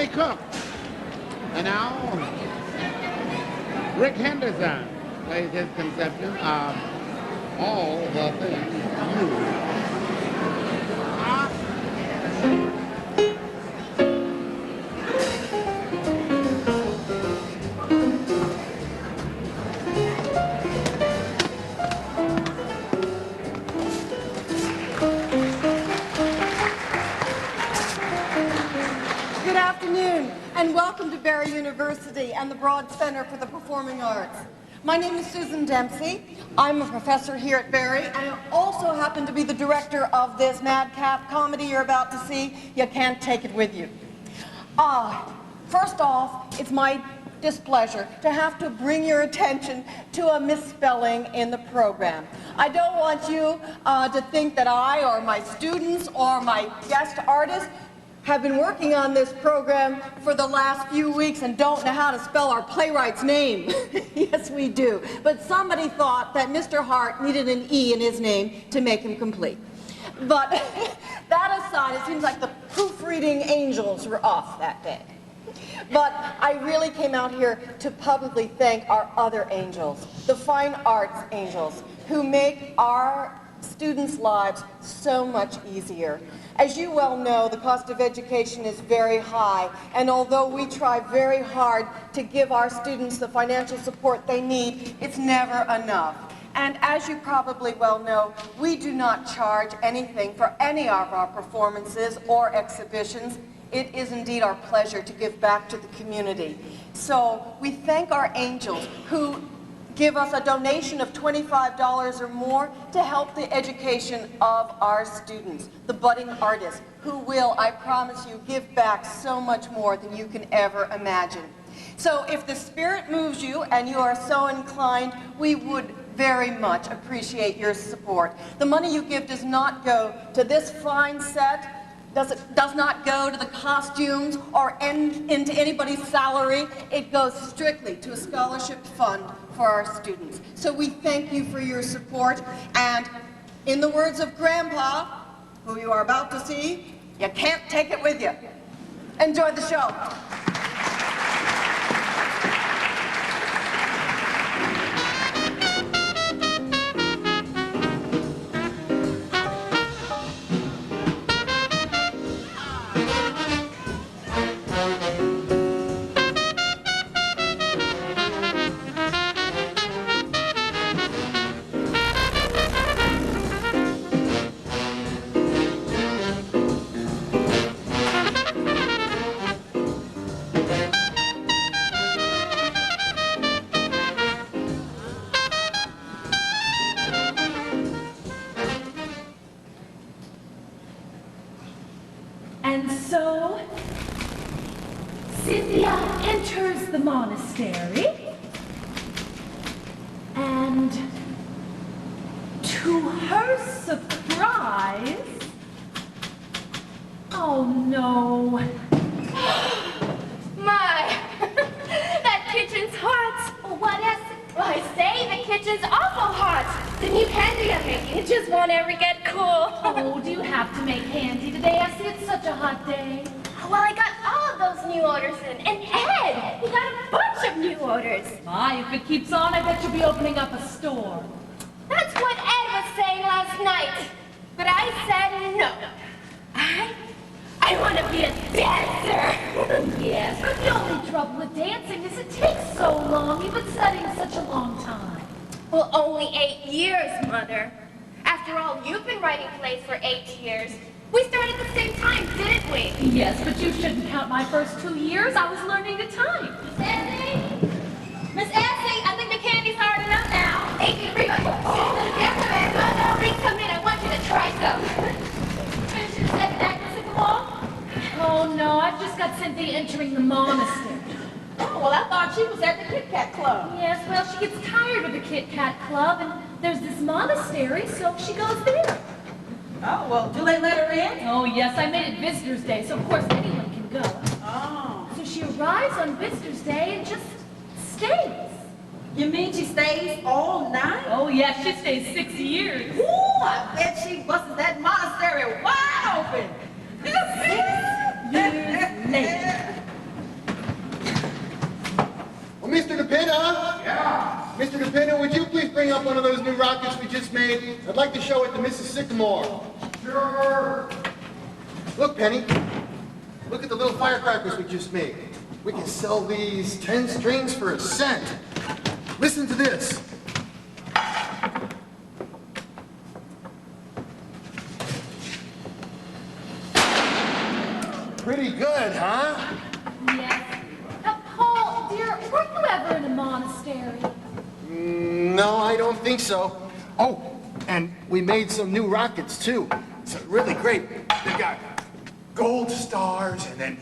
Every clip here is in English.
Johnny Cook. And now, Rick Henderson plays his conception of All the Things You Are. Good afternoon, and welcome to Barry University and the Broad Center for the Performing Arts. My name is Susan Dempsey. I'm a professor here at Barry, and I also happen to be the director of this madcap comedy you're about to see, You Can't Take It With You. First off, it's my displeasure to have to bring your attention to a misspelling in the program. I don't want you to think that I or my students or my guest artists have been working on this program for the last few weeks and don't know how to spell our playwright's name. Yes, we do. But somebody thought that Mr. Hart needed an E in his name to make him complete. But that aside, it seems like the proofreading angels were off that day. But I really came out here to publicly thank our other angels, the fine arts angels, who make our students' lives so much easier. As you well know, the cost of education is very high, and although we try very hard to give our students the financial support they need, it's never enough. And as you probably well know, we do not charge anything for any of our performances or exhibitions. It is indeed our pleasure to give back to the community. So we thank our angels who give us a donation of $25 or more to help the education of our students, the budding artists, who will, I promise you, give back so much more than you can ever imagine. So if the spirit moves you and you are so inclined, we would very much appreciate your support. The money you give does not go to this fine set, does not go to the costumes or into anybody's salary. It goes strictly to a scholarship fund for our students. So we thank you for your support, and in the words of Grandpa, who you are about to see, you can't take it with you. Enjoy the show. And so, Cynthia enters the monastery, and to her surprise, oh no. My, that kitchen's hot. What is it? Well, I say the kitchen's awful hot. The new candy I'm making, it just won't ever get cool. Oh, do you have to make candy today? I see it's such a hot day. Well, I got all of those new orders in. And Ed, he got a bunch of new orders. My, if it keeps on, I bet you'll be opening up a store. That's what Ed was saying last night. But I said no. I want to be a dancer. Yes, but the only trouble with dancing is it takes so long. You've been studying such a long time. Well, only 8 years, Mother. After all, you've been writing plays for 8 years. We started at the same time, didn't we? Yes, but you shouldn't count my first 2 years. I was learning the time. Miss Essie? Miss Essie, I think the candy's hard enough now. Hey, Reba, come in. I want you to try some. Finish the second act, Miss Sycamore? Oh no, I've just got Cynthia entering the monastery. Oh, well, I thought she was at the Kit Kat Club. Yes, well, she gets tired of the Kit Kat Club, and there's this monastery, so she goes there. Oh, well, do they let her in? Oh, yes, I made it Visitor's Day, so of course anyone can go. Oh. So she arrives on Visitor's Day and just stays. You mean she stays all night? Oh, yes, she stays 6 years. Ooh, I bet she busted that monastery wide open. 6 years later. up one of those new rockets we just made? I'd like to show it to Mrs. Sycamore. Sure. Look, Penny. Look at the little firecrackers we just made. We can sell these 10 strings for $0.01. Listen to this. Pretty good, huh? Yes. Now, Paul, dear, were you ever in a monastery? No, I don't think so. Oh, and we made some new rockets, too. It's really great. They got gold stars, and then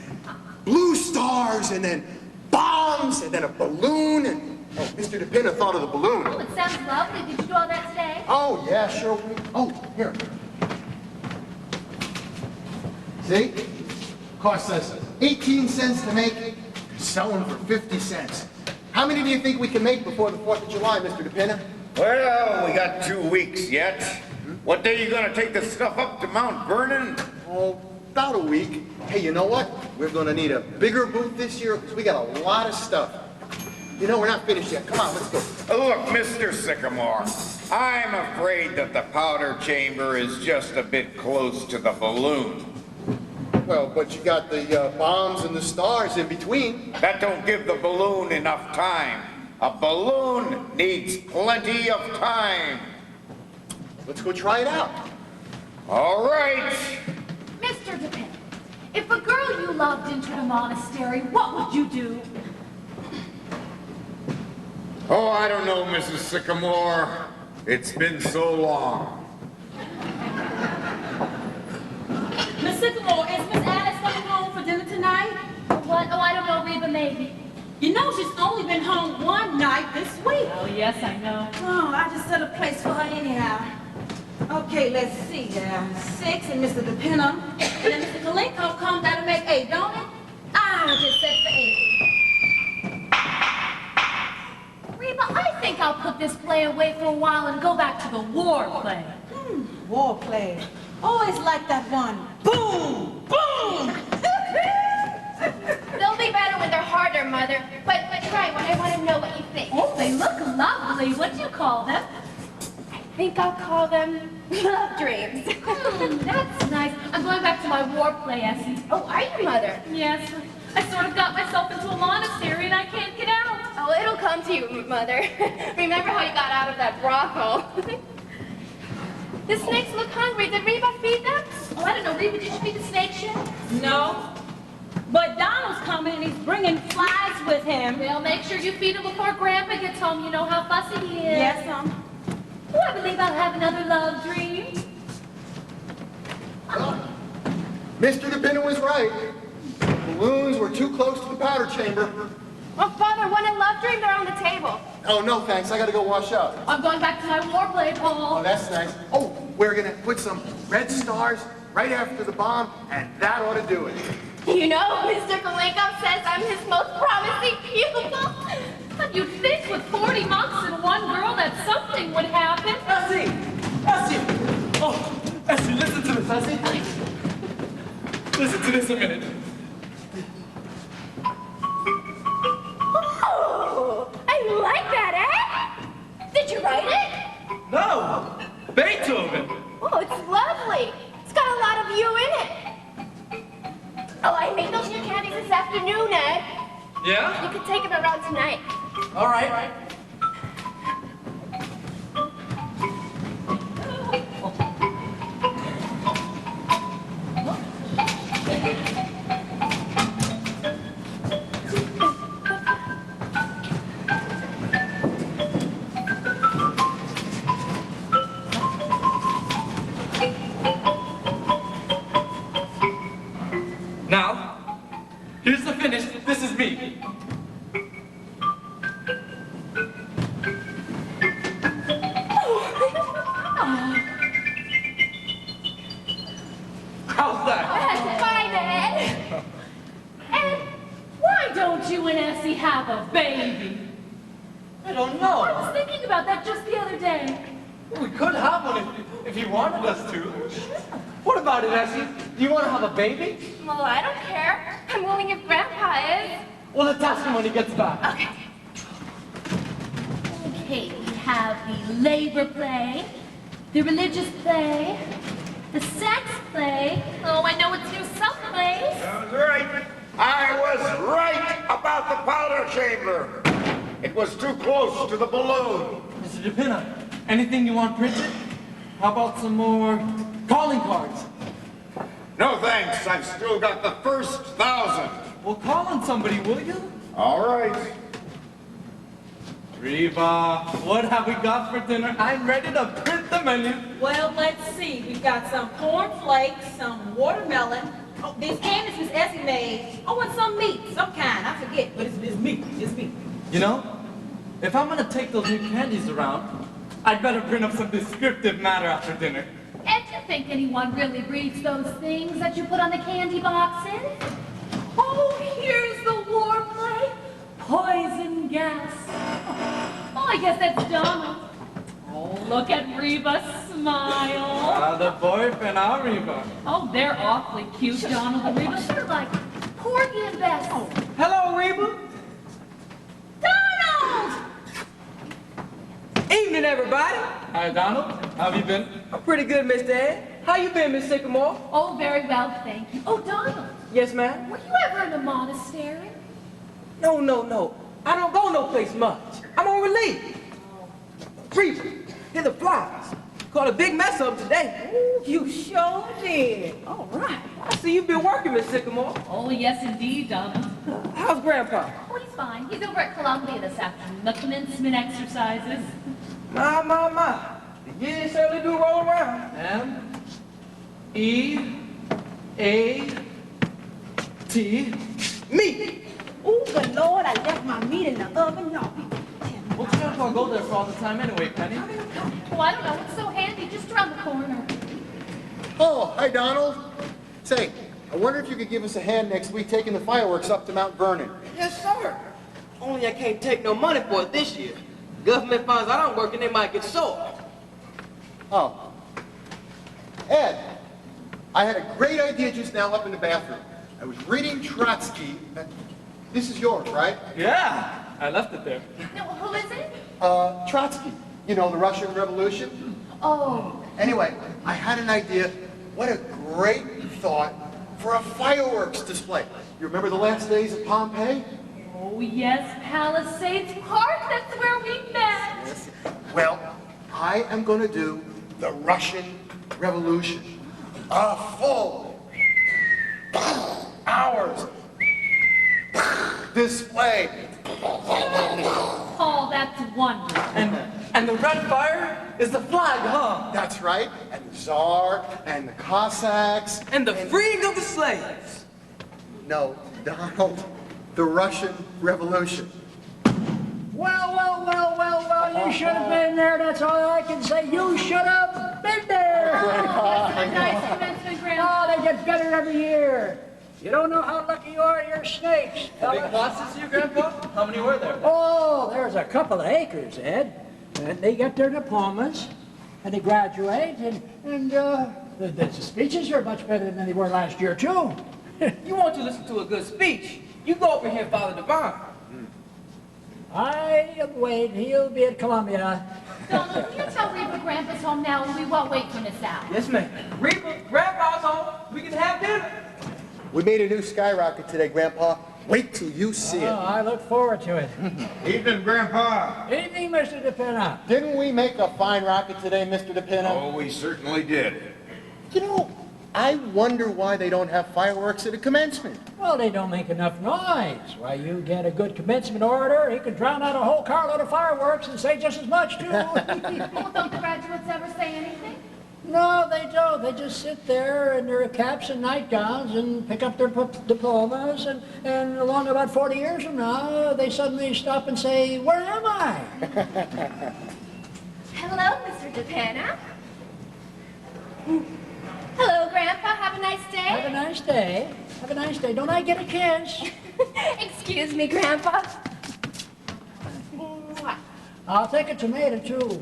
blue stars, and then bombs, and then a balloon. And oh, Mr. DePinna thought of the balloon. Oh, it sounds lovely. Did you do all that today? Oh, yeah, sure. Oh, here. See? Costs us 18 cents to make, sell them for 50 cents. How many do you think we can make before the 4th of July, Mr. DePinna? Well, we got 2 weeks yet. What day you gonna take the stuff up to Mount Vernon? Oh, about a week. Hey, you know what? We're gonna need a bigger booth this year because we got a lot of stuff. You know, we're not finished yet. Come on, let's go. Look, Mr. Sycamore, I'm afraid that the powder chamber is just a bit close to the balloon. Well, but you got the bombs and the stars in between. That don't give the balloon enough time. A balloon needs plenty of time. Let's go try it out. All right. Mr. DePinna, if a girl you loved entered a monastery, what would you do? Oh, I don't know, Mrs. Sycamore. It's been so long. Miss Sycamore, is Miss Alice coming home for dinner tonight? What? Oh, I don't know, Reba, maybe. You know she's only been home one night this week. Oh, yes, I know. Oh, I just set a place for her anyhow. Okay, let's see there. 6 and Mr. DePinna. And then Mr. Kalenko comes, that'll make 8, don't it? I just set for 8. Reba, I think I'll put this play away for a while and go back to the war play. War play. Always like that one. Boom! Boom! They'll be better when they're harder, Mother. But try one. I want to know what you think. Oh, they look lovely. What do you call them? I think I'll call them love dreams. That's nice. I'm going back to my war play, Essie. Oh, are you, Mother? Yes. I sort of got myself into a monastery and I can't get out. Oh, it'll come to you, Mother. Remember how you got out of that brothel? The snakes look hungry. Did Reba feed them? Oh, I don't know. Reba, did you feed the snakes yet? No. But Donald's coming and he's bringing flies with him. Well, make sure you feed him before Grandpa gets home. You know how fussy he is. Yes, Oh, I believe I'll have another love dream. Mr. DePinna was right. The balloons were too close to the powder chamber. Oh, Father, one in love dream, they're on the table. Oh, no, thanks. I gotta go wash up. I'm going back to my war play, Paul. Oh, that's nice. Oh, we're gonna put some red stars right after the bomb, and that ought to do it. You know, Mr. Kalenko says I'm his most promising pupil. But you'd think with 40 monks and one girl that something would happen. Essie! Essie! Oh, Essie, listen to this, Essie. Listen to this a minute. Oh, I like that, eh? Did you write it? No! Beethoven! Oh, it's lovely. It's got a lot of you in it. Oh, I made those new candies this afternoon, Ed. Yeah? You could take them around tonight. All right. Now, here's the finish. This is me. How's that? That's fine, Ed. And why don't you and Essie have a baby? I don't I know. was thinking about that just the other day. We could have one if he wanted us to. What about it, Essie? Do you want to have a baby? Well, I don't care. I'm willing if Grandpa is. Well, let's ask him when he gets back. Okay. Okay, we have the labor play, the religious play, the sex play. Oh, I know it's new sub plays. I was right. I was right about the powder chamber. It was too close to the balloon. Mr. DePina, anything you want printed? How about some more calling cards? No thanks. I've still got the first 1,000. Well, call on somebody, will you? All right. Reba, what have we got for dinner? I'm ready to print the menu. Well, let's see. We've got some cornflakes, some watermelon. Oh, these candies Miss Essie made. Oh, and some meat, some kind. I forget, but it's meat. It's meat. You know, if I'm gonna take those new candies around, I'd better print up some descriptive matter after dinner. And do you think anyone really reads those things that you put on the candy boxes? Oh, here's the war play. Poison gas. Oh, I guess that's Donald. Oh, look at Reba smile. The boyfriend, our Reba. Oh, they're awfully cute, Donald and Reba. They're like Porgy and Bess. Oh, Hello, Reba. Donald! Evening, everybody. Hi, Donald. How have you been? I'm pretty good, Mr. Ed. How you been, Miss Sycamore? Oh, very well, thank you. Oh, Donald, Yes, ma'am. were you ever in a monastery? No. I don't go no place much. I'm on relief. Reba, here the flies. Caught a big mess up today. Ooh, you sure did. All right. I see you've been working, Miss Sycamore. Oh, yes, indeed, Donald. How's Grandpa? Oh, he's fine. He's over at Columbia this afternoon. The commencement exercises. My. The years certainly do roll around. M-E-A-T. Me. Ooh, but Lord, I left my meat in the oven. Y'all be Well, Grandpa go there for all the time anyway, Penny. Oh, I don't know. It's so handy. Just around the corner. Oh, hi, Donald. Say, I wonder if you could give us a hand next week taking the fireworks up to Mount Vernon. Yes, sir. Only I can't take no money for it this year. Government finds out I'm working, they might get sore. Oh. Ed, I had a great idea just now up in the bathroom. I was reading Trotsky. This is yours, right? Yeah, I left it there. No, who is it? Trotsky. You know, the Russian Revolution? Oh, Anyway, I had an idea. What a great thought for a fireworks display. You remember the last days of Pompeii? oh yes, Palisades Park. That's where we met. Well, I am going to do the Russian Revolution. A full hours display. Oh, that's wonderful. And the red fire is the flag, huh? That's right. And the Tsar and the Cossacks. And the freeing of the slaves. No, Donald, the Russian Revolution. Well, you should have been there. That's all I can say. You should have been there. Oh, that's a nice commencement, Grandpa. Oh, they get better every year. You don't know how lucky you are, you're snakes, Big fellas. class this year, Grandpa? How many were there? Oh, there's a couple of acres, Ed. And they get their diplomas, and they graduate, and the speeches are much better than they were last year, too. You want to listen to a good speech? You go over here and follow the Divine. I wait, he'll be at Columbia. Donald, can you tell Reba Grandpa's home now and we won't wait for Miss Al? Yes, ma'am. Reba, Grandpa's home. We can have dinner. We made a new skyrocket today, Grandpa. Wait till you see Oh, it. I look forward to it. Evening, Grandpa. Evening, Mr. DePina. Didn't we make a fine rocket today, Mr. DePina? Oh, we certainly did. You know, I wonder why they don't have fireworks at a commencement. Well, they don't make enough noise. Why, you get a good commencement orator, he could drown out a whole carload of fireworks and say just as much, too. Oh, don't the graduates ever say anything? No, they don't. They just sit there in their caps and nightgowns and pick up their diplomas, and along about 40 years from now, they suddenly stop and say, "Where am I?" Hello, Mr. DePena. Hello, Grandpa. Have a nice Have a day. nice day. Have a nice day. Don't I get a kiss? Excuse me, Grandpa. I'll take a tomato, too.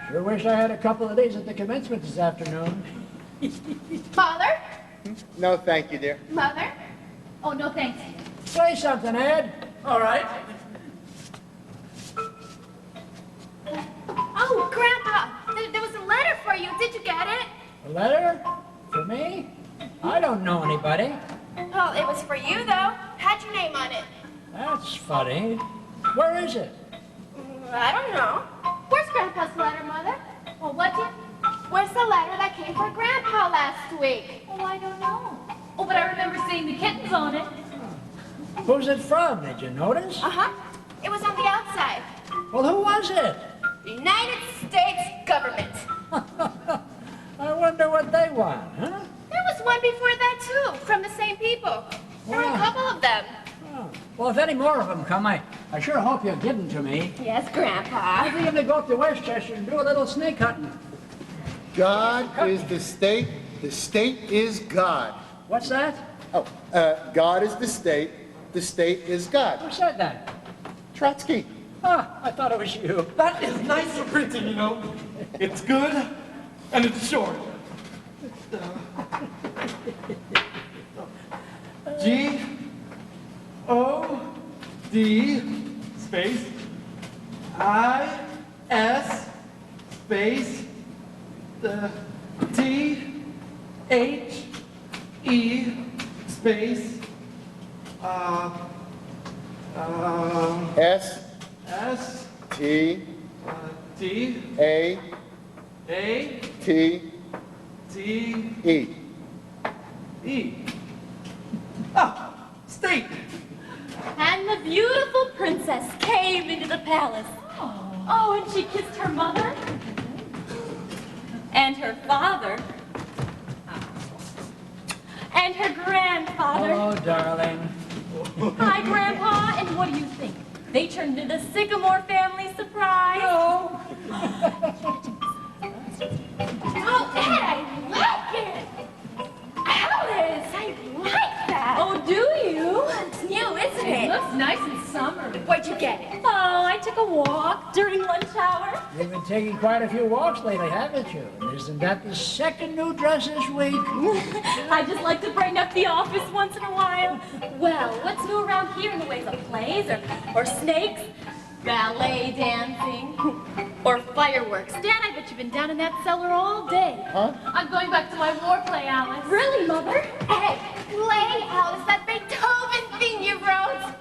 Sure wish I had a couple of these at the commencement this afternoon. Father? No, thank you, dear. Mother? Oh, no thanks. Say something, Ed. All right. did you get it? A letter? For me? I don't know anybody. Well, it was for you, though. Had your name on it. That's funny. Where is it? I don't know. Where's Grandpa's letter, Mother? Well, what did... Where's the letter that came for Grandpa last week? Oh, I don't know. Oh, but I remember seeing the kittens on it. Who's it from? Did you notice? Uh-huh. It was on the outside. Well, who was it? The United States government. I wonder what they want, huh? There was one before that, too, from the same people. There were a couple of them. Oh. Well, if any more of them come, I sure hope you'll give them to me. Yes, Grandpa. I'm going to go up to Westchester and do a little snake hunting. God is the state is God. What's that? Oh, God is the state is God. Who said that? Trotsky. Ah, I thought it was you. That is nice for printing, you know. It's good and it's short. G-O-D space I-S space the T-H-E space S S T T A A T T E. E. Ah, state. And the beautiful princess came into the palace. Oh, and she kissed her mother. And her father. And her grandfather. Oh, darling. Hi, Grandpa. And what do you think? They turned into the Sycamore family surprise. Oh. Oh, Ed, I like it. Alice, I like that. Oh, do you? It's new, isn't It it? looks nice and summery. Where'd you get it? Oh, I took a walk during lunch hour. You've been taking quite a few walks lately, haven't you? And isn't that the second new dress this week? I just like to brighten up the office once in a while. Well, what's new around here in the ways of plays or snakes? Ballet dancing or fireworks. Dad, I bet you've been down in that cellar all day. Huh? I'm going back to my war play, Alice. Really, Mother? Ed, play, Alice, that Beethoven thing you wrote.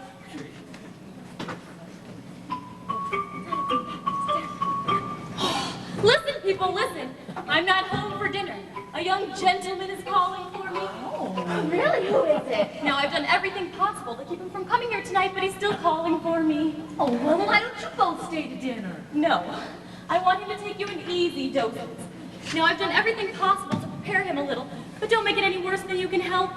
Listen, people, listen. I'm not home for dinner. A young gentleman is calling for me. Really, who is it? Now, I've done everything possible to keep him from coming here tonight, but he's still calling for me. Oh, well, why don't you both stay to dinner? No. I want him to take you in easy doses. Now, I've done everything possible to prepare him a little, but don't make it any worse than you can help.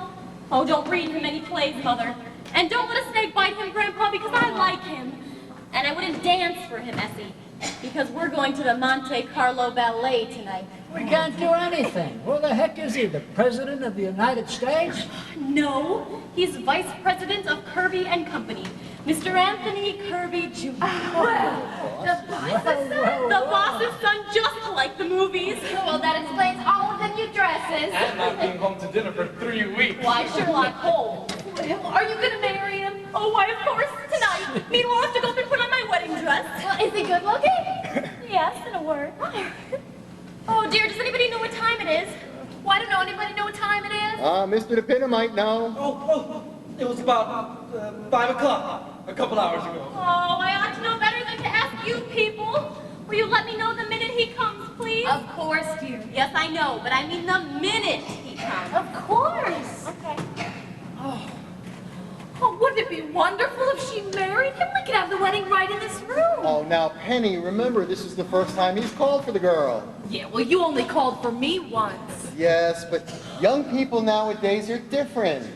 Oh, don't read him any plays, Mother. And don't let a snake bite him, Grandpa, because I like him. And I wouldn't dance for him, Essie, because we're going to the Monte Carlo Ballet tonight. We can't do anything. Who the heck is he, the President of the United States? No, he's Vice President of Kirby and Company, Mr. Anthony Kirby Jr. The boss's son? The boss's son, just like the movies. Well, that explains all of the new dresses. And not being home to dinner for 3 weeks. Why, Sherlock Holmes? Are you going to marry him? Oh, why, of course, tonight. Meanwhile, I have to go up and put on my wedding dress. Well, is he good looking? Yes, in a word. Oh, dear, does anybody know what time it is? Why don't anybody know what time it is? Mr. DePinner might know. Oh, it was about 5 o'clock a couple hours ago. Oh, I ought to know better than to ask you people. Will you let me know the minute he comes, please? Of course, dear. Yes, I know, but I mean the minute he comes. Of course. Okay. Oh, wouldn't it be wonderful if she married him? We could have the wedding right in this room. Oh, now, Penny, remember, this is the first time he's called for the girl. Yeah, well, you only called for me once. Yes, but young people nowadays are different.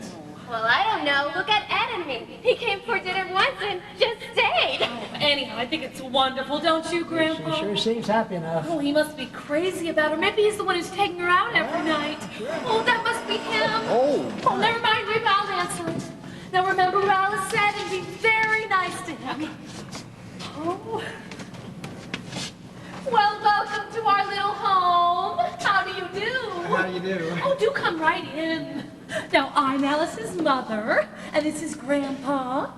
Well, I don't know. Look at Ed and me. He came for dinner once and just stayed. Anyhow, I think it's wonderful, don't you, Grandpa? She sure seems happy enough. Oh, he must be crazy about her. Maybe he's the one who's taking her out every night. Oh, that must be him. Oh. Oh, never mind, Rip, I'll answer it. Now remember what Alice said and be very nice to him. Oh. Well, welcome to our little home. How do you do? How do you do? Oh, do come right in. Now, I'm Alice's mother, and this is Grandpa.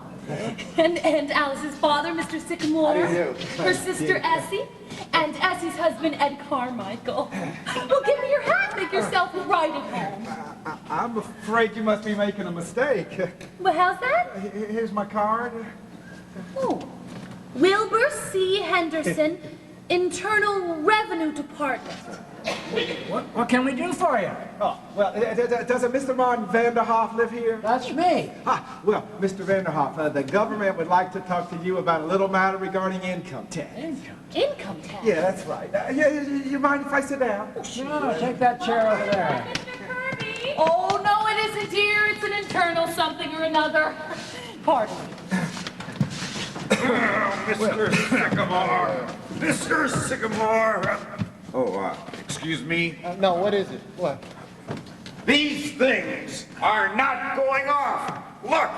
And Alice's father, Mr. Sycamore. How do you do? Her sister, Essie. And Essie's husband, Ed Carmichael. Well, give me your hat. Make yourself right at home. I'm afraid you must be making a mistake. Well, how's that? Here's my card. Oh, Wilbur C. Henderson, Internal Revenue Department. What can we do for you? Oh, well, does a Mr. Martin Vanderhoff live here? That's me. Well, Mr. Vanderhoff, the government would like to talk to you about a little matter regarding income tax. Income tax? Yeah, that's right. You mind if I sit down? No, take that chair over there. Kirby? Oh, no, it isn't, dear. It's an internal something or another. Pardon me. Mr. Sycamore! Mr. Sycamore! Excuse me. No, what is it? What? These things are not going off. Look!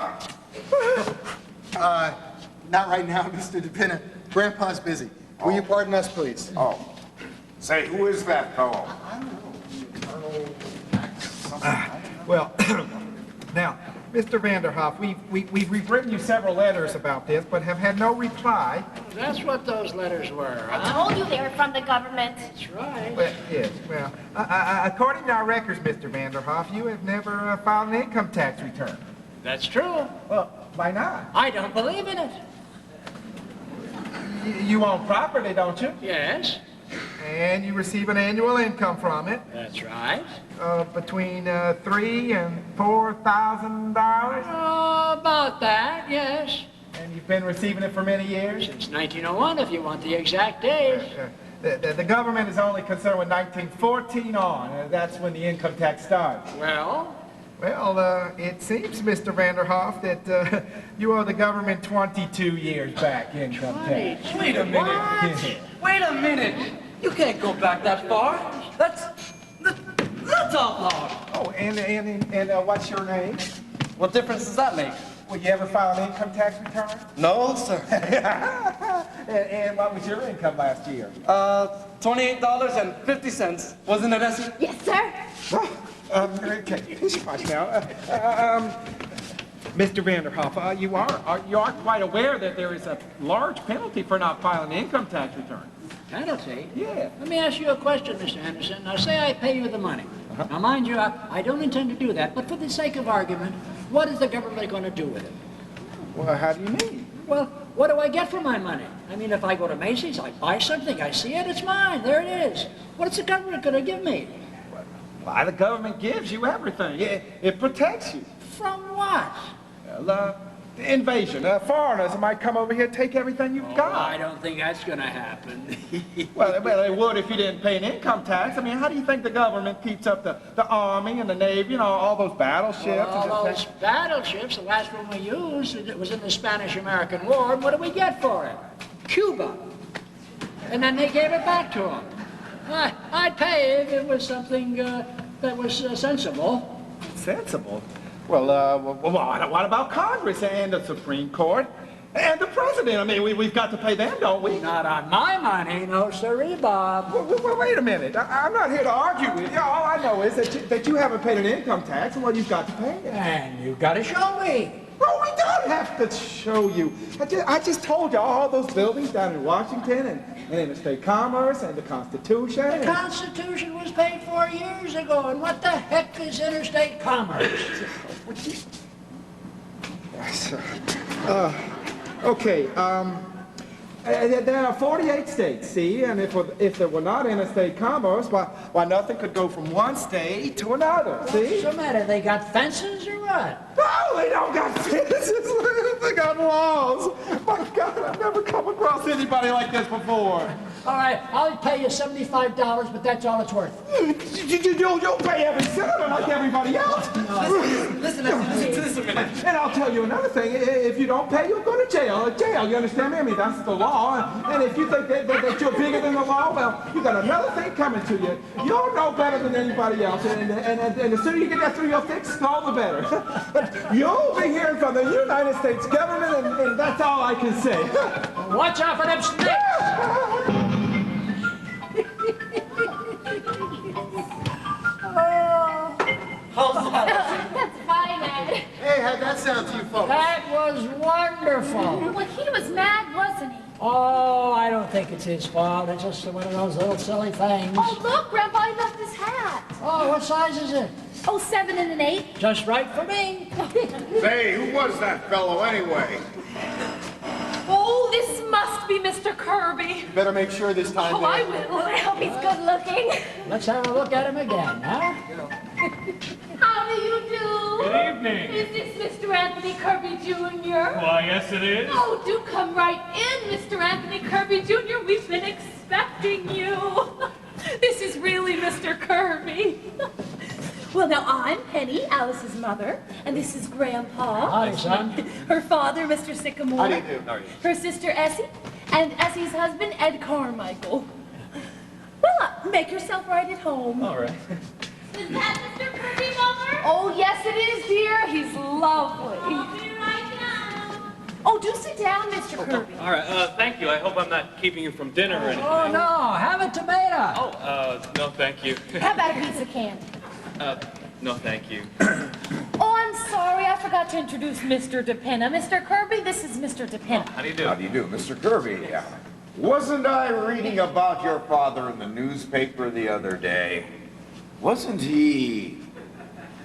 Not right now, Mr. DePinna. Grandpa's busy. Will you pardon us, please? Oh. Say, who is that fellow? Well, now, Mr. Vanderhoff, we've written you several letters about this, but have had no reply. That's what those letters were. I told you they were from the government. That's right. Well, yes, well, according to our records, Mr. Vanderhoff, you have never filed an income tax return. That's true. Well, why not? I don't believe in it. You own property, don't you? Yes, And you receive an annual income from it, that's right. between $3,000 and $4,000, About that, yes. and you've been receiving it for many years. Since 1901, if you want the exact days. The government is only concerned with 1914 on. That's when the income tax starts. Well, Well, it seems, Mr. Vanderhoff, that you owe the government 22 years back income tax. Wait a minute. Wait a minute. You can't go back that far. That's outlawed. Oh, and what's your name? What difference does that make? Will you ever file an income tax return? No, sir. and what was your income last year? $28.50. Wasn't it, Essie? Yes, sir. Okay, hush now. Mr. Vanderhoff, you are quite aware that there is a large penalty for not filing an income tax return. penalty? Yeah. Let me ask you a question, Mr. Henderson. Now, say I pay you the money. Now, mind you, I don't intend to do that, but for the sake of argument, what is the government going to do with it? Well, how do you mean? Well, what do I get for my money? I mean, if I go to Macy's, I buy something, I see it, it's mine, there it is. What's the government going to give me? Why, the government gives you everything. It protects you. From what? Well, invasion. Foreigners might come over here and take everything you've got. I don't think that's going to happen. Well, they would if you didn't pay an income tax. I mean, how do you think the government keeps up the Army and the Navy and all those battleships? All those battleships, the last one we used, it was in the Spanish-American War, and what did we get for it? Cuba. And then they gave it back to them. I'd pay if it was something that was sensible. Sensible? Well, what about Congress and the Supreme Court and the President? I mean, we've got to pay them, don't we? Not on my money, no sirree, Bob. Wait a minute. I'm not here to argue with you. All I know is that you haven't paid an income tax, and well, you've got to pay it. And you've got to show me. Well, we don't have to show you. I just told you all those buildings down in Washington and Interstate Commerce and the Constitution. The Constitution was paid for years ago, and what the heck is interstate commerce? Okay, there are 48 states, see, and if there were not interstate commerce, why nothing could go from one state to another, see? What's the matter? They got fences or what? No, they don't got fences. They got walls. My God, I've never come across anybody like this before. All right, I'll pay you $75, but that's all it's worth. You'll pay every cent like everybody else. Listen to this a minute. And I'll tell you another thing. If you don't pay, you'll go to jail. You understand me? I mean, that's the law. And if you think that you're bigger than the law, well, you got another thing coming to you. You'll know better than anybody else. And the sooner you get that through your fix, all the better. But you'll be hearing from the United States government, and that's all I can say. Watch out for them snakes! That's fine, Ed. Hey, how'd that sound to you folks? That was wonderful. Well, he was mad, wasn't he? Oh, I don't think it's his fault. It's just one of those little silly things. Oh, look, Grandpa, I left his hat. Oh, what size is it? Oh, 7 and an 8. Just right for me. Say, who was that fellow anyway? Oh, this must be Mr. Kirby. Better make sure this time. Oh, I will. I hope he's good looking. Let's have a look at him again, huh? How do you do? Good evening. Is this Mr. Anthony Kirby Jr.? Why, yes it is. Oh, do come right in, Mr. Anthony Kirby Jr. We've been expecting you. This is really Mr. Kirby. Well, now, I'm Penny, Alice's mother, and this is Grandpa. Hi, son. Her father, Mr. Sycamore. How do you do? Her sister, Essie, and Essie's husband, Ed Carmichael. Well, make yourself right at home. All right. Is that Mr. Kirby, Mother? Oh, yes, it is, dear. He's lovely. I'll be right down. Oh, do sit down, Mr. Kirby. All right, thank you. I hope I'm not keeping you from dinner or anything. Oh, no. Have a tomato. Oh, no, thank you. How about a piece of candy? No, thank you. Oh, I'm sorry. I forgot to introduce Mr. DePinna. Mr. Kirby, this is Mr. DePinna. How do you do? How do you do, Mr. Kirby? Wasn't I reading about your father in the newspaper the other day? Wasn't he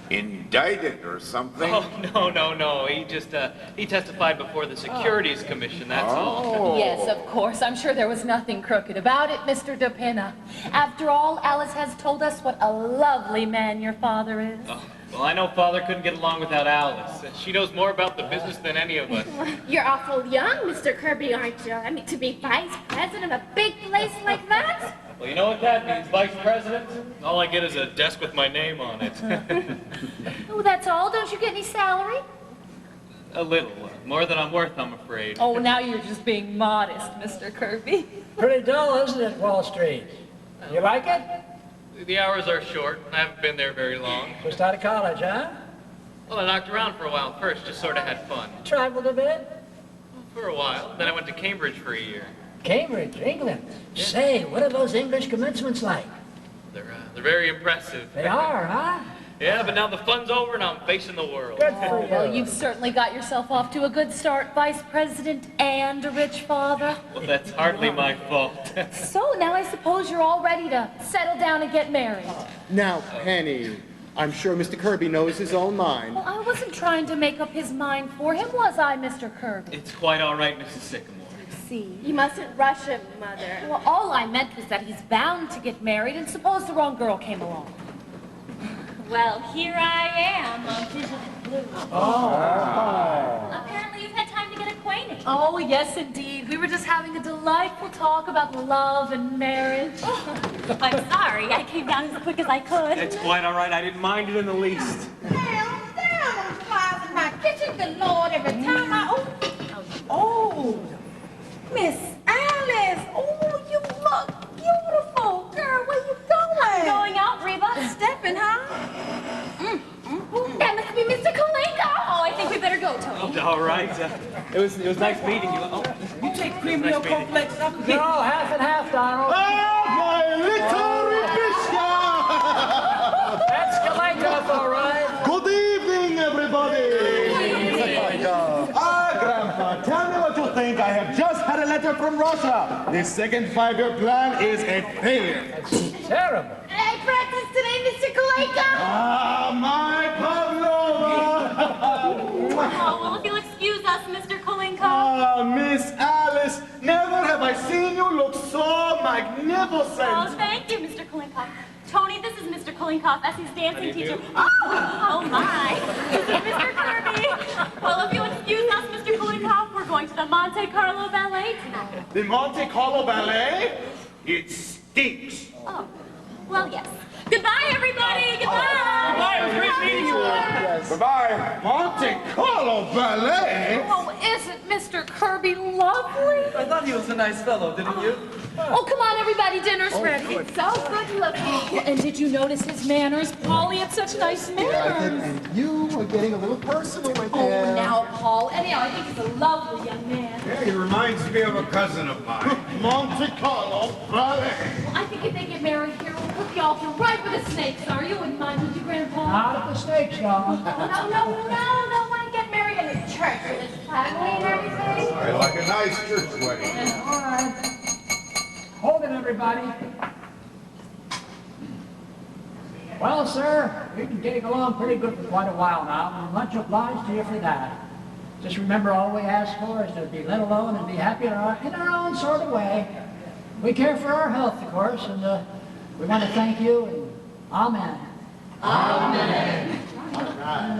indicted or something? Oh, no. He just, he testified before the Securities Commission, that's all. Yes, of course. I'm sure there was nothing crooked about it, Mr. DePinna. After all, Alice has told us what a lovely man your father is. Oh, well, I know Father couldn't get along without Alice. She knows more about the business than any of us. You're awful young, Mr. Kirby, aren't you? I mean, to be vice president of a big place like that? Well, you know what that means, Vice President? All I get is a desk with my name on it. Oh, that's all? Don't you get any salary? A little. More than I'm worth, I'm afraid. Oh, now you're just being modest, Mr. Kirby. Pretty dull, isn't it, Wall Street? You like it? The hours are short. I haven't been there very long. Just out of college, huh? Well, I knocked around for a while first, just sort of had fun. Traveled a bit? For a while. Then I went to Cambridge for a year. Cambridge, England. Say, what are those English commencements like? They're very impressive. They are, huh? Yeah, but now the fun's over and I'm facing the world. Good for you. Well, you've certainly got yourself off to a good start, Vice President and a rich father. Well, that's hardly my fault. So now I suppose you're all ready to settle down and get married. Now, Penny, I'm sure Mr. Kirby knows his own mind. Well, I wasn't trying to make up his mind for him, was I, Mr. Kirby? It's quite all right, Mrs. Sycamore. See. You mustn't rush him, Mother. Well, all I meant was that he's bound to get married, and suppose the wrong girl came along. Well, here I am on Vision Blue. Apparently you've had time to get acquainted. Oh, yes, indeed. We were just having a delightful talk about love and marriage. I'm sorry, I came down as quick as I could. It's quite all right. I didn't mind it in the least. Down, them flies in my kitchen, good Lord, every time I open. Oh, Miss Alice, oh, you look beautiful. Girl, where you going? Going out, Reba. Stepping, huh? That must be Mr. Kalinka. Oh, I think we better go, Tony. All right. It was nice meeting you. Oh, You take cream milk cornflakes, and I'll No, get half and half, Donald. My little Ribishka! That's Kalikoff, all right. Good evening, everybody! Grandpa, tell me what you think. I have just had a letter from Russia. The second 5-year plan is a failure. That's terrible. I practiced today, Mr. Kalinka. My Pavlova! Oh, well, if you'll excuse us, Mr. Kalinka. Miss Alice, never have I seen you look so magnificent. Oh, thank you, Mr. Kalinkoff. Tony, this is Mr. Kalinkoff, Essie's dancing teacher. Oh my. This is Mr. Kirby. Well, if you'll excuse us, Mr. Kalinkoff, we're going to the Monte Carlo Ballet tonight. The Monte Carlo Ballet? It stinks. Oh, well, yes. Goodbye, everybody. Goodbye. Bye. It was great meeting you all. Goodbye. Monte Carlo Ballet? Oh, isn't Mr. Kirby lovely? I thought he was a nice fellow, didn't you? Oh, come on, everybody. Dinner's ready. It's so good looking. And did you notice his manners? Polly had such nice manners. And you are getting a little personal right Oh, there. now, Paul. Anyhow, I think he's a lovely young man. Yeah, he reminds me of a cousin of mine. Monte Carlo Ballet. Well, I think if they get married here, we'll cook the altar right where the snakes are. You wouldn't mind, would you, Grandpa? Out of the snakes, y'all. No, don't want to get married in a church with his family and everything. Boy, like a nice church wedding. All right. Hold it, everybody. Well, sir, we've been getting along pretty good for quite a while now, and much obliged to you for that. Just remember, all we ask for is to be let alone and be happy in our own sort of way. We care for our health, of course, and we want to thank you, and amen. Amen. And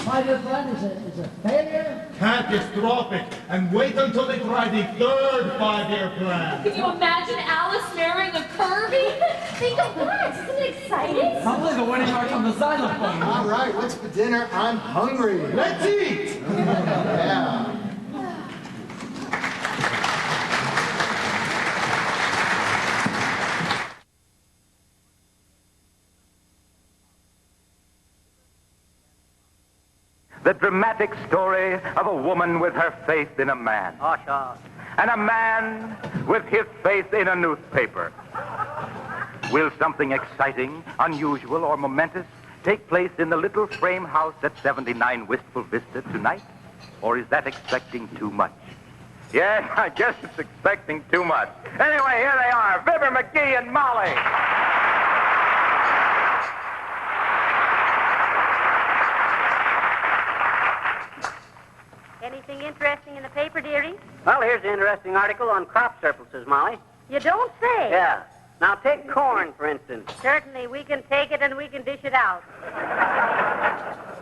my dear friend is a failure. Catastrophic. And wait until they try the third 5-year plan. Could you imagine Alice marrying a Kirby? Think of that. Isn't it exciting? Sounds like a wedding march on the xylophone. All right, what's for dinner? I'm hungry. Let's eat. Yeah. The dramatic story of a woman with her faith in a man. And a man with his faith in a newspaper. Will something exciting, unusual, or momentous take place in the little frame house at 79 Wistful Vista tonight? Or is that expecting too much? Yes, I guess it's expecting too much. Anyway, here they are, Fibber McGee and Molly. Anything interesting in the paper, dearie? Well, here's an interesting article on crop surpluses, Molly. You don't say. Yeah. Now, take corn, for instance. Certainly, we can take it and we can dish it out.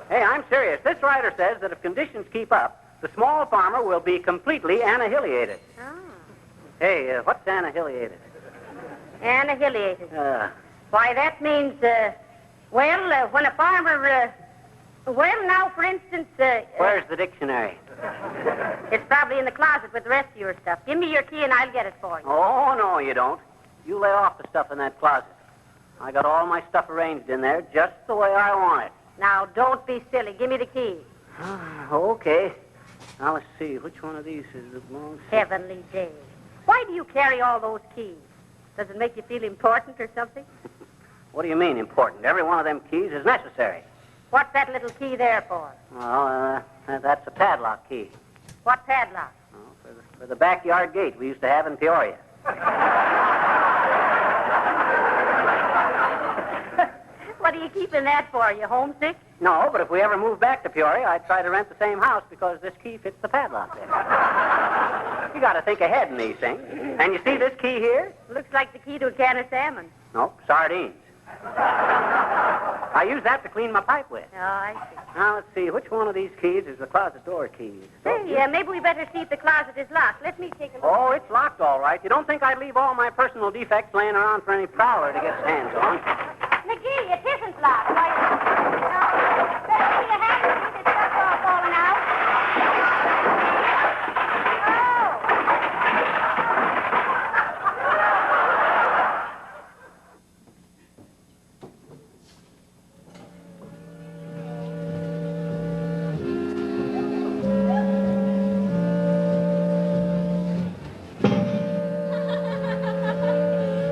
Hey, I'm serious. This writer says that if conditions keep up, the small farmer will be completely annihilated. Oh. Hey, what's annihilated? Annihilated. Why, that means, when a farmer, well, now, for instance... Where's the dictionary? It's probably in the closet with the rest of your stuff. Give me your key and I'll get it for you. Oh, no, you don't. You lay off the stuff in that closet. I got all my stuff arranged in there just the way I want it. Now, don't be silly. Give me the key. Okay. Now, let's see. Which one of these is the most... Heavenly day. Why do you carry all those keys? Does it make you feel important or something? What do you mean, important? Every one of them keys is necessary. What's that little key there for? Well, that's a padlock key. What padlock? Oh, for the backyard gate we used to have in Peoria. What are you keeping that for? Are you homesick? No, but if we ever move back to Peoria, I'd try to rent the same house because this key fits the padlock there. You got to think ahead in these things. And you see this key here? Looks like the key to a can of salmon. Nope, sardines. I use that to clean my pipe with. Oh, I see. Now, let's see. Which one of these keys is the closet door key? Hey, maybe we better see if the closet is locked. Let me take a look. Oh, it's locked all right. You don't think I'd leave all my personal defects laying around for any prowler to get his hands on? McGee, it isn't locked. Why, no. Better you haven't seen the stuff all falling out.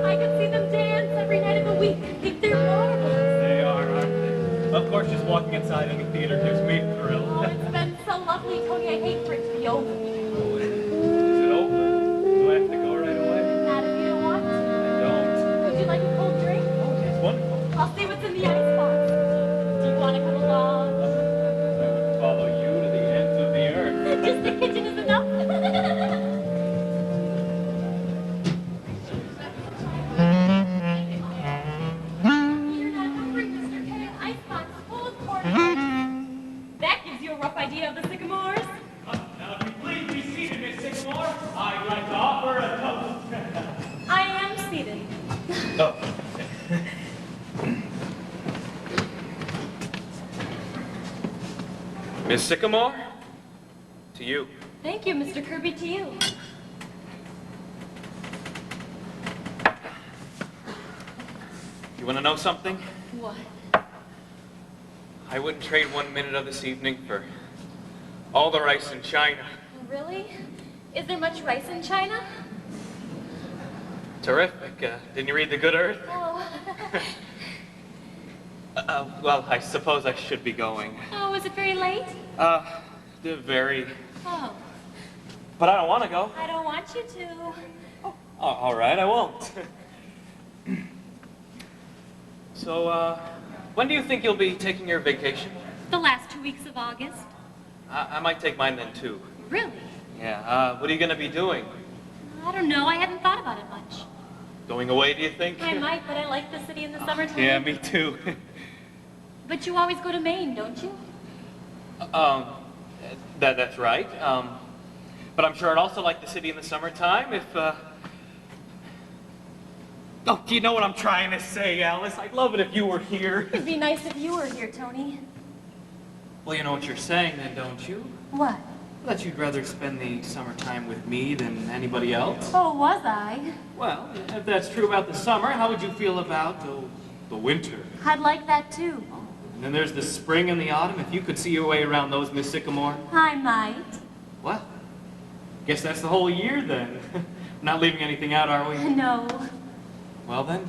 I could see them dance every night of the week. Think they're marvelous. They are, aren't they? Of course, just walking inside any theater gives me a thrill. Oh, it's been so lovely, Tony. I hate for it to be over. Is it open? Do I have to go right away? Not if you don't want to. I don't. Would you like a cold drink? Oh, that's wonderful. I'll see what's in the icebox. Do you want to come along? I would follow you to the ends of the earth. Just the kitchen is enough. You're not hungry, Mr. K. Icebox full of corn dogs. That gives you a rough idea of the sycamores. Now, if you please be seated, Miss Sycamore, I'd like to offer a toast. I am seated. Oh. Miss Sycamore, to you. Thank you, Mr. Kirby, to you. You want to know something? What? I wouldn't trade 1 minute of this evening for all the rice in China. Really? Is there much rice in China? Terrific. Didn't you read The Good Earth? Oh. Well, I suppose I should be going. Oh, is it very late? Very. Oh. But I don't want to go. I don't want you to. Oh, all right, I won't. So, when do you think you'll be taking your vacation? The last 2 weeks of August. I might take mine then, too. Really? Yeah, what are you going to be doing? I don't know. I hadn't thought about it much. Going away, do you think? I might, but I like the city in the summertime. Yeah, me too. But you always go to Maine, don't you? That's right. But I'm sure I'd also like the city in the summertime if, Oh, do you know what I'm trying to say, Alice? I'd love it if you were here. It'd be nice if you were here, Tony. Well, you know what you're saying then, don't you? What? That you'd rather spend the summertime with me than anybody else? Oh, was I? Well, if that's true about the summer, how would you feel about the winter? I'd like that too. And then there's the spring and the autumn. If you could see your way around those, Miss Sycamore. I might. Well, guess that's the whole year then. Not leaving anything out, are we? No. Well then.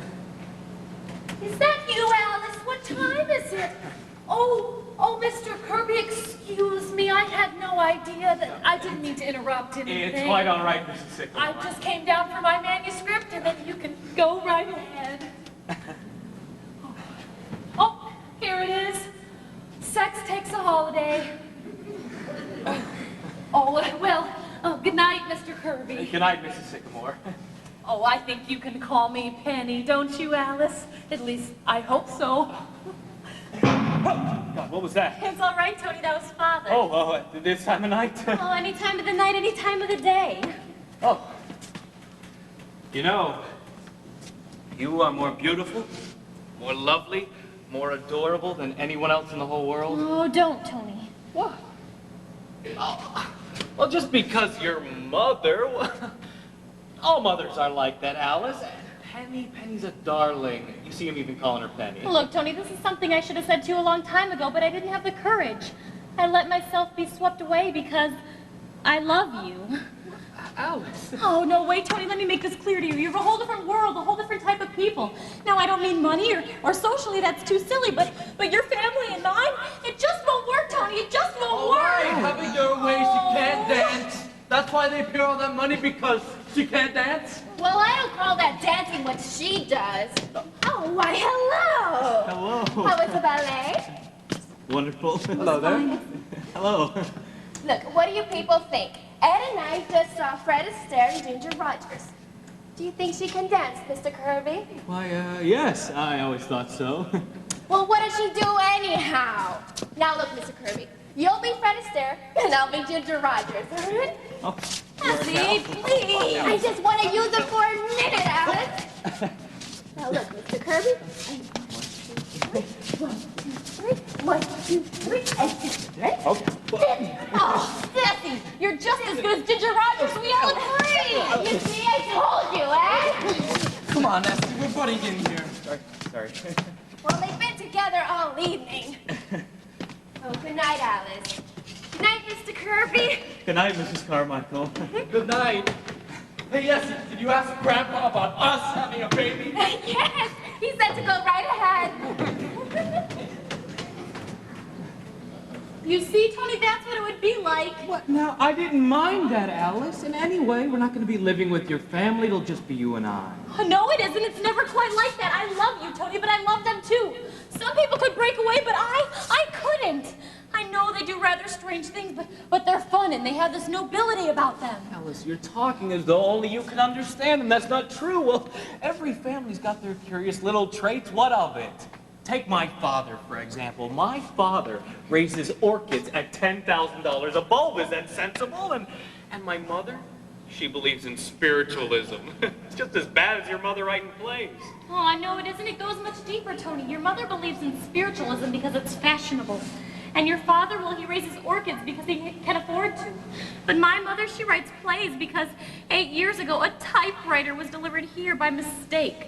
Is that you, Alice? What time is it? Oh, Mr. Kirby, excuse me. I had no idea that I didn't mean to interrupt anything. It's quite all right, Mrs. Sycamore. I just came down for my manuscript, and then you can go right ahead. Oh, here it is. Sex takes a holiday. Good night, Mr. Kirby. Good night, Mrs. Sycamore. Oh, I think you can call me Penny, don't you, Alice? At least, I hope so. God, what was that? It's all right, Tony. That was Father. This time of night? Oh, any time of the night, any time of the day. Oh. You know, you are more beautiful, more lovely, more adorable than anyone else in the whole world. Oh, don't, Tony. What? Oh, well, just because your mother... All mothers are like that, Alice. Penny's a darling. You see him even calling her Penny. Look, Tony, this is something I should have said to you a long time ago, but I didn't have the courage. I let myself be swept away because I love you. Alice. Oh, no, wait, Tony, let me make this clear to you. You're a whole different world, a whole different type of people. Now, I don't mean money or socially, that's too silly, but your family and mine, it just won't work, Tony. It just won't work. Right, having your way, she can't dance. That's why they pay all that money, because she can't dance. Well, I don't call that dancing what she does. Oh, why, hello. Hello. How was the ballet? Wonderful. Hello there. Hello. Look, what do you people think? Ed and I just saw Fred Astaire and Ginger Rogers. Do you think she can dance, Mr. Kirby? Why, yes, I always thought so. Well, what does she do anyhow? Now look, Mr. Kirby, you'll be Fred Astaire and I'll be Ginger Rogers, all right? Oh, See, please. I just want to use it for a minute, Alice. Now look, Mr. Kirby. 1, 2, 3, and 6, right? Okay. Oh, Sassy, you're just as good as Ginger Rogers. We all agree. You see, I told you, eh? Come on, Esty, we're butting in here. Sorry. Well, they've been together all evening. Oh, good night, Alice. Good night, Mr. Kirby. Good night, Mrs. Carmichael. Good night. Hey, Esty, did you ask Grandpa about us having a baby? Yes, he said to go right ahead. You see, Tony, that's what it would be like. What? Now, I didn't mind that, Alice. And anyway, we're not going to be living with your family. It'll just be you and I. No, it isn't. It's never quite like that. I love you, Tony, but I love them too. Some people could break away, but I couldn't. I know they do rather strange things, but they're fun and they have this nobility about them. Alice, you're talking as though only you can understand them. That's not true. Well, every family's got their curious little traits. What of it? Take my father, for example. My father raises orchids at $10,000 a bulb. Is that sensible? And my mother, she believes in spiritualism. It's just as bad as your mother writing plays. Oh, I know it isn't. It goes much deeper, Tony. Your mother believes in spiritualism because it's fashionable. And your father, well, he raises orchids because he can afford to. But my mother, she writes plays because 8 years ago, a typewriter was delivered here by mistake.